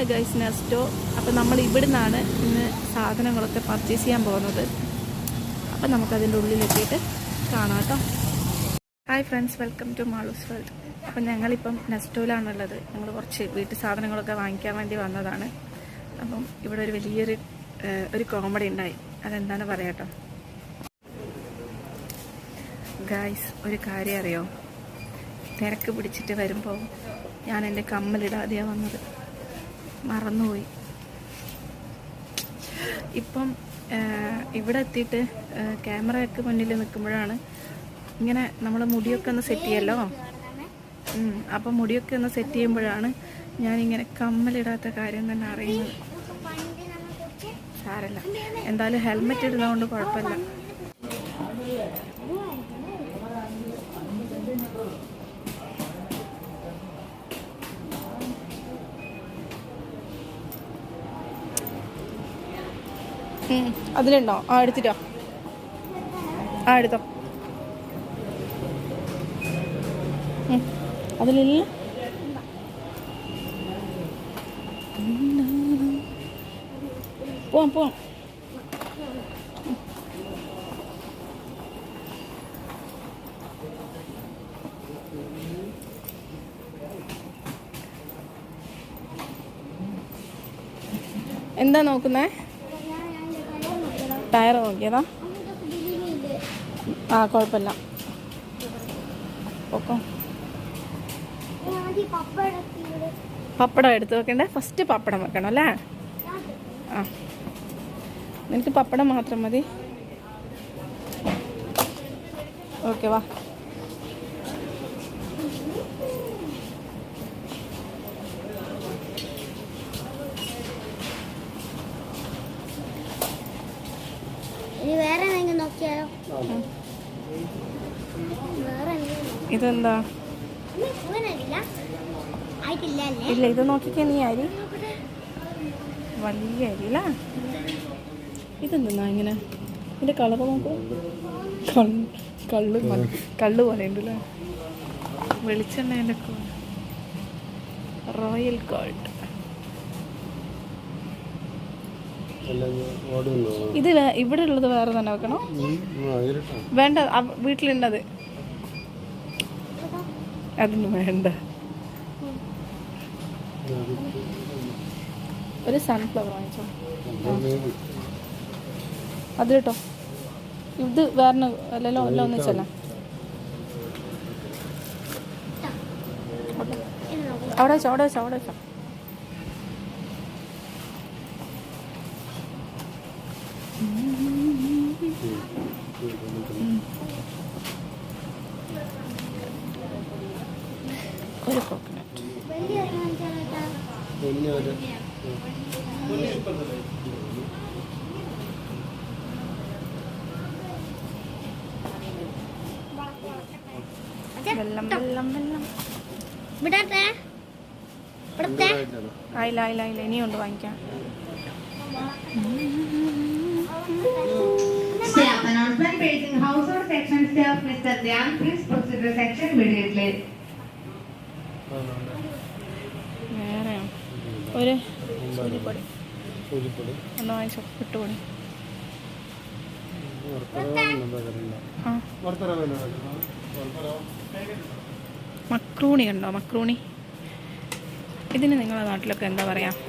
ഇതാണ് ഗൈസ് നെസ്റ്റോ. അപ്പോൾ നമ്മൾ ഇവിടുന്നാണ് ഇന്ന് സാധനങ്ങളൊക്കെ പർച്ചേസ് ചെയ്യാൻ പോകുന്നത്. അപ്പം നമുക്കതിൻ്റെ ഉള്ളിലെത്തിയിട്ട് കാണാം കേട്ടോ. Hi friends, welcome to Malu's world. അപ്പം ഞങ്ങളിപ്പം നെസ്റ്റോയിലാണുള്ളത്. ഞങ്ങൾ കുറച്ച് വീട്ടു സാധനങ്ങളൊക്കെ വാങ്ങിക്കാൻ വേണ്ടി വന്നതാണ്. അപ്പം ഇവിടെ ഒരു വലിയൊരു കോമഡി ഉണ്ടായി. അതെന്താണ് പറയാട്ടോ ഗൈസ്. ഒരു കാര്യം അറിയോ, തിരക്ക് പിടിച്ചിട്ട് വരുമ്പോൾ ഞാൻ എൻ്റെ കമ്മലിടാതെയാണ് വന്നത്, മറന്നുപോയി. ഇപ്പം ഇവിടെ എത്തിയിട്ട് ക്യാമറയൊക്കെ മുന്നിൽ നിൽക്കുമ്പോഴാണ് ഇങ്ങനെ നമ്മൾ മുടിയൊക്കെ ഒന്ന് സെറ്റ് ചെയ്യല്ലോ. അപ്പം മുടിയൊക്കെ ഒന്ന് സെറ്റ് ചെയ്യുമ്പോഴാണ് ഞാനിങ്ങനെ കമ്മലിടാത്ത കാര്യം തന്നെ അറിയുന്നത്. സാരല്ല, എന്തായാലും ഹെൽമെറ്റ് ഇടുന്നതുകൊണ്ട് കുഴപ്പമില്ല. അതിലുണ്ടോ? എടുത്തിട്ടോ. എടുത്തോ. അതിലില്ല. പോവാം. എന്താ നോക്കുന്നേ? ടയർ നോക്കിയതാ? കുഴപ്പമില്ല, ഓക്കോ. പപ്പടം എടുത്ത് വെക്കണ്ടേ? ഫസ്റ്റ് പപ്പടം വെക്കണം അല്ലേ? നിനക്ക് പപ്പടം മാത്രം മതി. ഓക്കെ, വാ. ഇതെന്താ? ഇല്ല, ഇത് നോക്കിക്കേ നീ. അരി വലിയ അരി അല്ല. ഇതെന്താ ഇങ്ങനെ? ഇതിന്റെ കളറ് നോക്കൂ. കള്ള് പോലെ ഉണ്ടല്ലേ. വെളിച്ചെണ്ണേൻ്റെ റോയൽ ഗോൾഡ്. ഇത് ഇവിടെ ഉള്ളത് വേറെ തന്നെ വെക്കണോ? വേണ്ട, വീട്ടിലുണ്ടത്. അതിന് വേണ്ട. ഒരു സൺഫ്ലവർ വാങ്ങിച്ചോ. അത് കേട്ടോ. ഇത് വേറെ അല്ലല്ലോ, എല്ലാം ഒന്നിച്ചല്ല. അവിടെ വെച്ചോ. ഒരു കോക്കനട്ട്. വെള്ളം ആയില്ല, ഇനിയുണ്ട് വാങ്ങിക്കാം. Staff announcement facing household section staff, Mr. Dhyan, please proceed to section immediately. വേറെ ഒരു സൂചിപ്പൊടി ഒന്ന് വാങ്ങിച്ചോ. ഇട്ടുപൊടി. മക്രൂണി ഉണ്ടോ? മക്രൂണി. ഇതിന് നിങ്ങളുടെ നാട്ടിലൊക്കെ എന്താ പറയുക?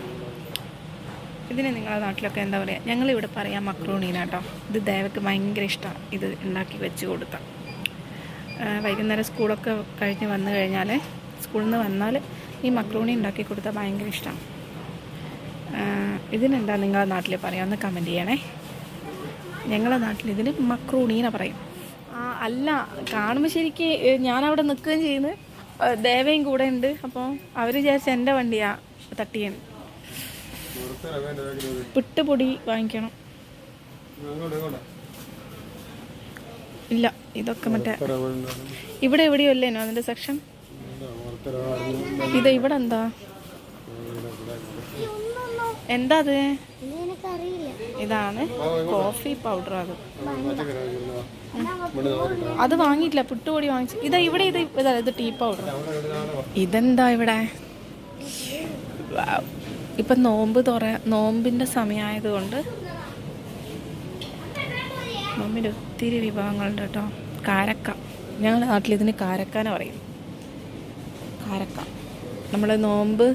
ഞങ്ങളിവിടെ പറയാം മക്രൂണീനാട്ടോ. ഇത് ദേവക്ക് ഭയങ്കര ഇഷ്ടമാണ്. ഇത് ഉണ്ടാക്കി വെച്ച് കൊടുത്താൽ വൈകുന്നേരം സ്കൂളൊക്കെ കഴിഞ്ഞ് വന്നു കഴിഞ്ഞാൽ, സ്കൂളിൽ നിന്ന് വന്നാൽ ഈ മക്രൂണി ഉണ്ടാക്കി കൊടുത്താൽ ഭയങ്കര ഇഷ്ടമാണ്. ഇതിനെന്താ നിങ്ങളുടെ നാട്ടിൽ പറയാമെന്ന് കമൻറ്റ് ചെയ്യണേ. ഞങ്ങളുടെ നാട്ടിൽ ഇതിന് മക്രൂണീനെ പറയും. അല്ല, കാണുമ്പോൾ ശരിക്ക് ഞാനവിടെ നിൽക്കുകയും ചെയ്യുന്നു. ദേവയും കൂടെ ഉണ്ട്. അപ്പോൾ അവർ വിചാരിച്ച എൻ്റെ വണ്ടിയാണ് തട്ടിയാണ്. പുട്ടുപൊടി വാങ്ങിക്കണം. ഇല്ല, ഇതൊക്കെ മറ്റേ ഇവിടെ എവിടെയോ അല്ലേനോ അതിൻ്റെ സെക്ഷൻ. ഇവിടെ എന്താ അത്? ഇതാണ് കോഫി പൗഡർ. അത് വാങ്ങിയിട്ടില്ല, പുട്ടുപൊടി വാങ്ങിച്ചു. ഇത് ടീ പൗഡർ. ഇതെന്താ ഇവിടെ? ഇപ്പം നോമ്പിൻ്റെ സമയമായതുകൊണ്ട് നോമ്പിൻ്റെ ഒത്തിരി വിഭവങ്ങളുണ്ട് കേട്ടോ. കാരക്ക, ഞങ്ങളുടെ നാട്ടിലിതിന് കാരക്കാന പറയും. കാരക്ക നമ്മൾ നോമ്പ്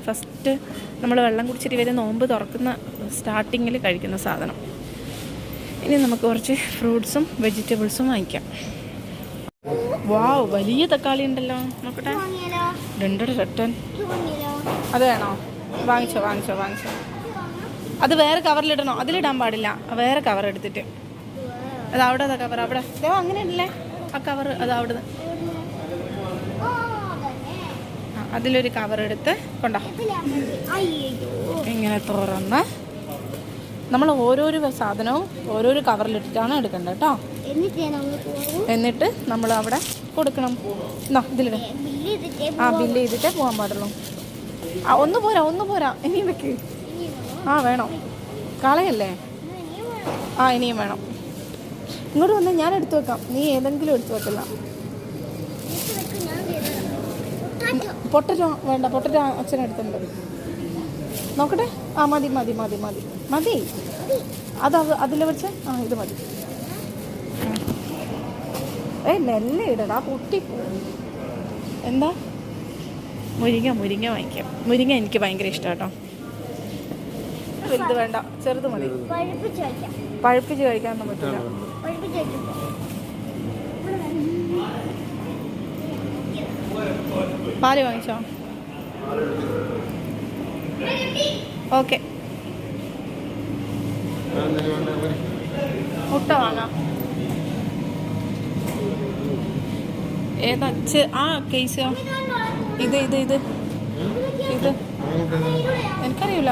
ഫസ്റ്റ് നമ്മൾ വെള്ളം കുടിച്ചിട്ട് ഇവരെ നോമ്പ് തുറക്കുന്ന സ്റ്റാർട്ടിങ്ങിൽ കഴിക്കുന്ന സാധനം. ഇനി നമുക്ക് കുറച്ച് ഫ്രൂട്ട്സും വെജിറ്റബിൾസും വാങ്ങിക്കാം. വാവ്, വലിയ തക്കാളി ഉണ്ടല്ലോ, നോക്കട്ടെ. 2 റെട്ടൻ. അത് വേണോ? വാങ്ങിച്ചോ. അത് വേറെ കവറിലിടണോ? അതിലിടാൻ പാടില്ല, വേറെ കവർ എടുത്തിട്ട്. അത് അവിടെ കവർ അവിടെ അങ്ങനെ ഇല്ലേ ആ കവർ, അത് അവിടെ അതിലൊരു കവർ എടുത്ത് കൊണ്ടോ. ഇങ്ങനെ തുറന്ന് നമ്മൾ ഓരോരോ സാധനവും ഓരോരോ കവറിലിട്ടിട്ടാണ് എടുക്കേണ്ടത് കേട്ടോ. എന്നിട്ട് നമ്മൾ അവിടെ കൊടുക്കണം. എന്നാ ഇതിലിട. ബില്ല് ചെയ്തിട്ടേ പോകാൻ പാടുള്ളൂ. ഒന്ന് പോരാ ഇനിയും വെക്ക്. വേണം, കളയല്ലേ. ഇനിയും വേണം. ഇങ്ങോട്ട് വന്നാൽ ഞാൻ എടുത്തു വെക്കാം, നീ ഏതെങ്കിലും എടുത്തു വെക്കില്ല. പൊട്ടറ്റോ വേണ്ട, പൊട്ടറ്റോ അച്ഛനെടുത്തുണ്ട്. നോക്കട്ടെ. മതി. അതിൽ വെച്ച് ഇത് മതി. മെല്ലെ ഇടടാ, പൊട്ടി. എന്താ? മുരിങ്ങ വാങ്ങിക്കാം. മുരിങ്ങ എനിക്ക് ഭയങ്കര ഇഷ്ടം കേട്ടോ. വലുത് വേണ്ട, ചെറുത് മതി. പഴുപ്പിച്ച് കഴിക്കാനൊന്നും പറ്റില്ല. പാല് വാങ്ങിച്ചോ? ഓക്കെ. മുട്ട വാങ്ങാം. ഏതാ കേസോ? ഇത് എനിക്കറിയില്ല.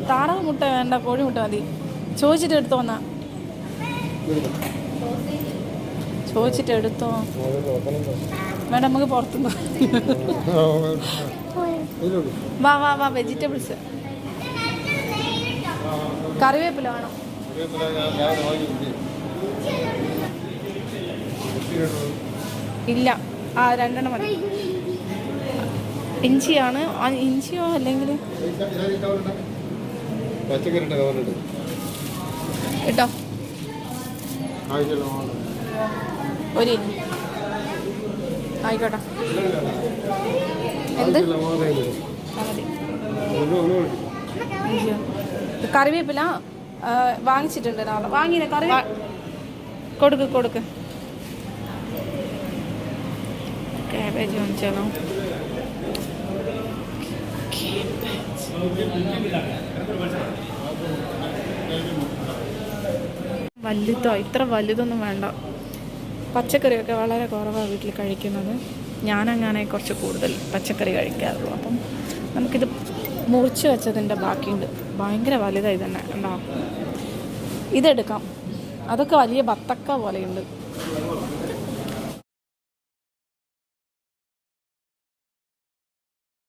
താറാവ് മുട്ട വേണ്ട, കോഴിമുട്ട മതി. ചോദിച്ചിട്ട് എടുത്തോ. ചോദിച്ചിട്ട് എടുത്തോ. വേണ്ട, നമുക്ക് പുറത്തുനിന്ന്. വാ വെജിറ്റബിൾസ്. കറിവേപ്പില വേണം. ഇല്ല, 2 മതി. ഇഞ്ചിയാണ്. ഇഞ്ചിയോ അല്ലെങ്കിൽ കേട്ടോ. ഒരു ആയിക്കോട്ടെ. എന്ത് കറിവേപ്പില വാങ്ങിച്ചിട്ടുണ്ട്. വാങ്ങിയത് കൊടുക്ക്. കാബേജ് വാങ്ങിച്ചാലോ? വലുതോ? ഇത്ര വലുതൊന്നും വേണ്ട. പച്ചക്കറിയൊക്കെ വളരെ കുറവാണ് വീട്ടിൽ കഴിക്കുന്നത്. ഞാനങ്ങനെ കുറച്ച് കൂടുതൽ പച്ചക്കറി കഴിക്കാറുള്ളൂ. അപ്പം നമുക്കിത് മുറിച്ച് വെച്ചതിൻ്റെ ബാക്കിയുണ്ട്. ഭയങ്കര വലുതായി തന്നെ ഉണ്ടോ. ഇതെടുക്കാം. അതൊക്കെ വലിയ ബത്തക്ക പോലെയുണ്ട്.